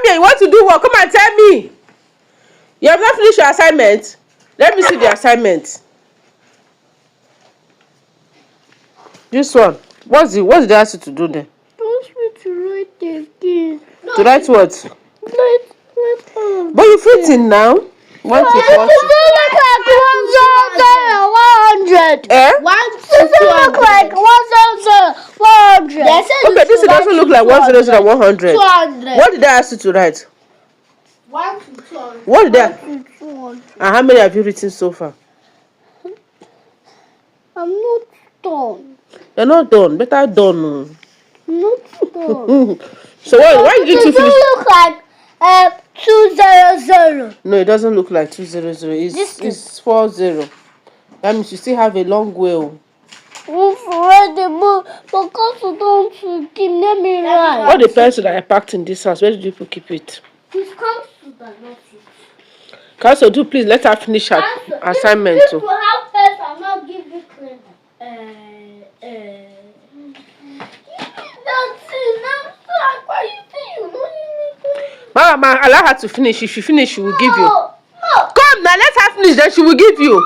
here. You want to do what? Come and tell me. You have not finished your assignment. Let me see the assignment. This one. What did they ask you to do then? Don't me to write again. To write what? But you fit in now. 1 to 40. Eh? 1 to 200. Like 100. Okay, this doesn't look like 100 and 100. 200. What did I ask you to write? 1 to 200. What did I? And how many have you written so far? I'm not done. You're not done. Better done. Not done. So why did you It finish? look like 200. No, it doesn't look like 200. It's 40. That means you still have a long way. Because you don't give me right. All the pencils that I packed in this house, where did you keep it? This comes to the notice. Council, do please let her finish her assignment. If you have pens, I'll not give you cleaner. Mama, allow her to finish. If she finish, she will give you. No. Come now, let her finish, then she will give you.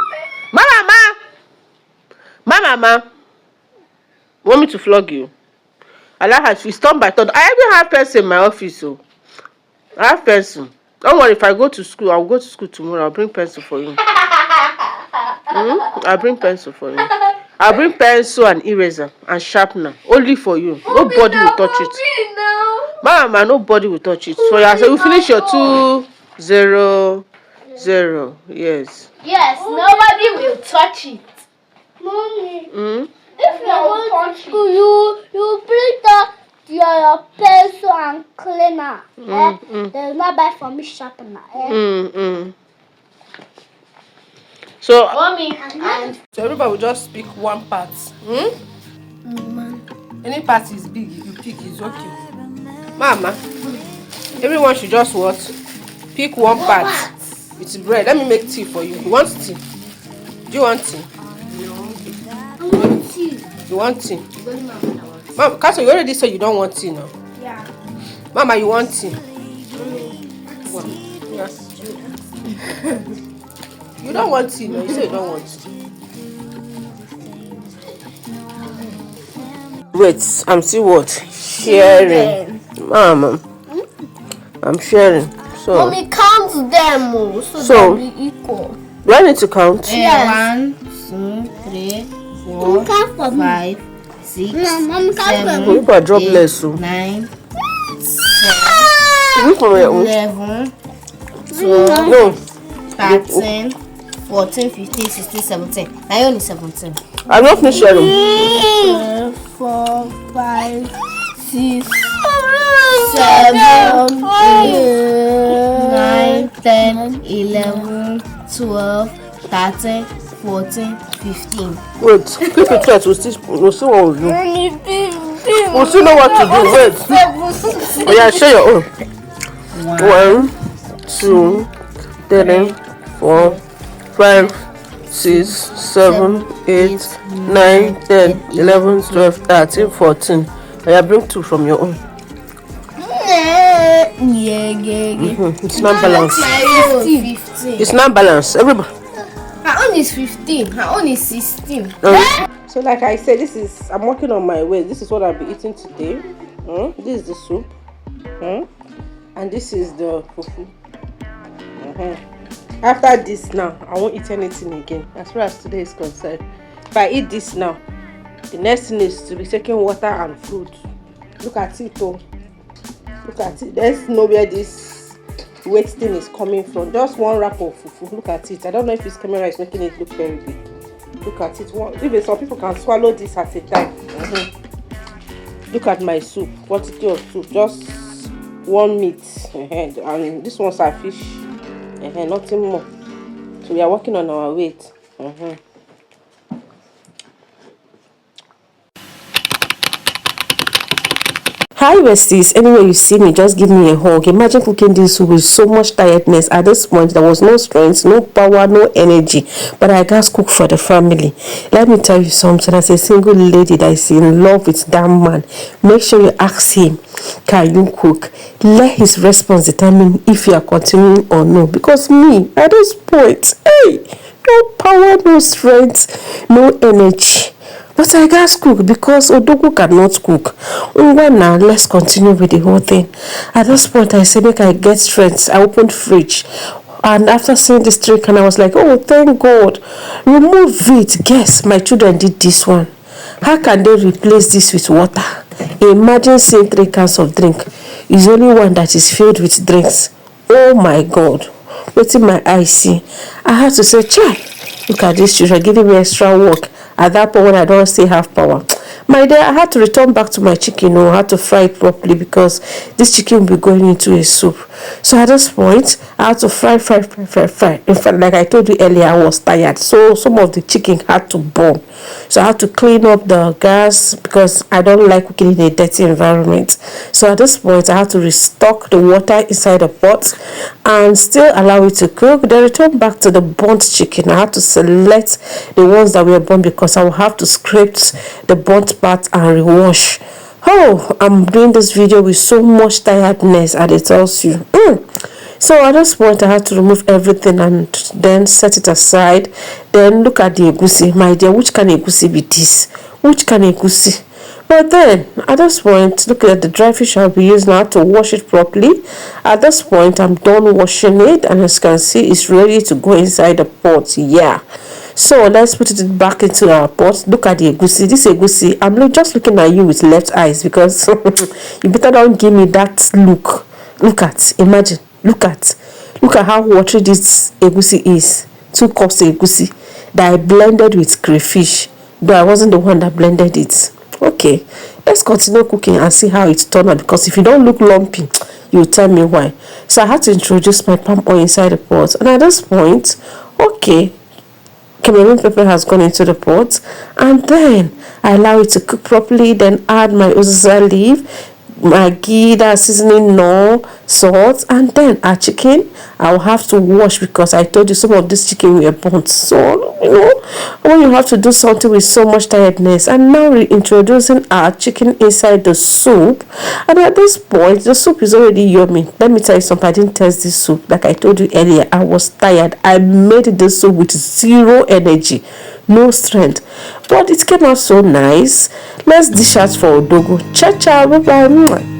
Mama. Want me to flog you? Allow her. She's turn by turn. I even have pencil in my office, so I have pencil. Don't worry, if I go to school, I'll go to school tomorrow. I'll bring pencil for you. I'll bring pencil for you. I'll bring pencil and eraser and sharpener. Only for you. Nobody will touch it. Mama, nobody will touch it. So you finish your 200. Yes. Yes, nobody will touch it. Mommy, If you going don't to touch school, you bring your pencil and cleaner. They will not buy for me sharpener. So, Mommy, and so everybody will just pick one part. Any part is big, if you pick, it's okay. Mama, everyone should just what? Pick one part. It's bread. Let me make tea for you. You want tea? Do you want tea? You want tea? Mama, Castle, you already said you don't want tea now. yeah. Mama, you want tea? Yes. You don't want tea now. You say you don't want tea. Wait, I'm still what? Sharing. Mama, I'm sharing. So, Mommy, count them so So- they'll be equal. do I need to count? Yes. 1, 2, 3, 4, 5, 6, Mom, 7, People are jobless, so. 9, Look for your own. 11, 12, No, 13, 14, 15, 16, 17. Now you only 17. I'm not finished sharing. 4, 5, 6, 7, 8, 9, 10, 11, 12, 13, 14, 15. Wait, keep it tight. We'll see what we'll do. We'll still know what to do. Wait. Oh yeah, share your own. 1, 2, 3, 4, 5, 6, 7, 8, 9, 10, 11, 12, 13, 14. I bring 2 from your own. It's not balanced. 15. It's not balanced. Everybody. Her own is 15. Her own is 16. So like I said, I'm working on my weight. This is what I'll be eating today. This is the soup. And this is the fufu. After this now, I won't eat anything again. As far as today is concerned. If I eat this now, the next thing is to be taking water and fruit. Look at it, oh. Look at it. There's know where this weight thing is coming from. Just one wrap of fufu. Look at it. I don't know if this camera is making it look very big. Look at it. Even some people can swallow this at a time. Look at my soup. Quantity of soup. Just one meat. And this one's our fish. Nothing more. So we are working on our weight. Hi besties, anywhere you see me, just give me a hug. Imagine cooking this with so much tiredness. At this point, there was no strength, no power, no energy. But I just cook for the family. Let me tell you something. As a single lady that is in love with that man, make sure you ask him, can you cook? Let his response determine if you are continuing or no. Because me, at this point, hey, no power, no strength, no energy. But I guess cook because Odogu cannot cook. Now let's continue with the whole thing. At this point, I said, make I get strength. I opened fridge. And after seeing this trick, and I was like, oh, thank God. Remove it. Guess my children did this one. How can they replace this with water? Imagine seeing 3 cans of drink. It's only one that is filled with drinks. Oh my God. What in my eyes see? I had to say, Chai, look at these children giving me extra work. At that point when I don't still have power. My dear, I had to return back to my chicken. I had to fry it properly because this chicken will be going into a soup. So at this point, I had to fry. In fact, like I told you earlier, I was tired. So some of the chicken had to burn. So I had to clean up the gas because I don't like cooking in a dirty environment. So at this point, I had to restock the water inside the pot and still allow it to cook. Then return back to the burnt chicken. I had to select the ones that were burnt because I will have to scrape the burnt part and rewash. Oh, I'm doing this video with so much tiredness, and it tells you. So at this point, I had to remove everything and then set it aside. Then look at the egusi. My dear, which kind of egusi be this? Which kind of egusi? But then, at this point, look at the dry fish I'll be using now to wash it properly. At this point, I'm done washing it, and as you can see, it's ready to go inside the pot. Yeah. So let's put it back into our pot. Look at the egusi. This egusi, I'm just looking at you with left eyes because you better don't give me that look. Look at, imagine, look at how watery this egusi is. 2 cups of egusi that I blended with crayfish, though I wasn't the one that blended it. Okay, let's continue cooking and see how it turned out, because if you don't look lumpy, you'll tell me why. So I had to introduce my palm oil inside the pot, and at this point, okay, Cameroon pepper has gone into the pot, and then I allow it to cook properly. Then add my uziza leaf, maggi, that seasoning, no salt, and then our chicken. I'll have to wash because I told you some of this chicken were burnt. So when you have to do something with so much tiredness, and now we're introducing our chicken inside the soup. And at this point, the soup is already yummy. Let me tell you something. I didn't taste this soup. Like I told you earlier, I was tired. I made this soup with zero energy, no strength, but it came out so nice. Let's dish out for Odogo. Ciao, ciao, bye bye.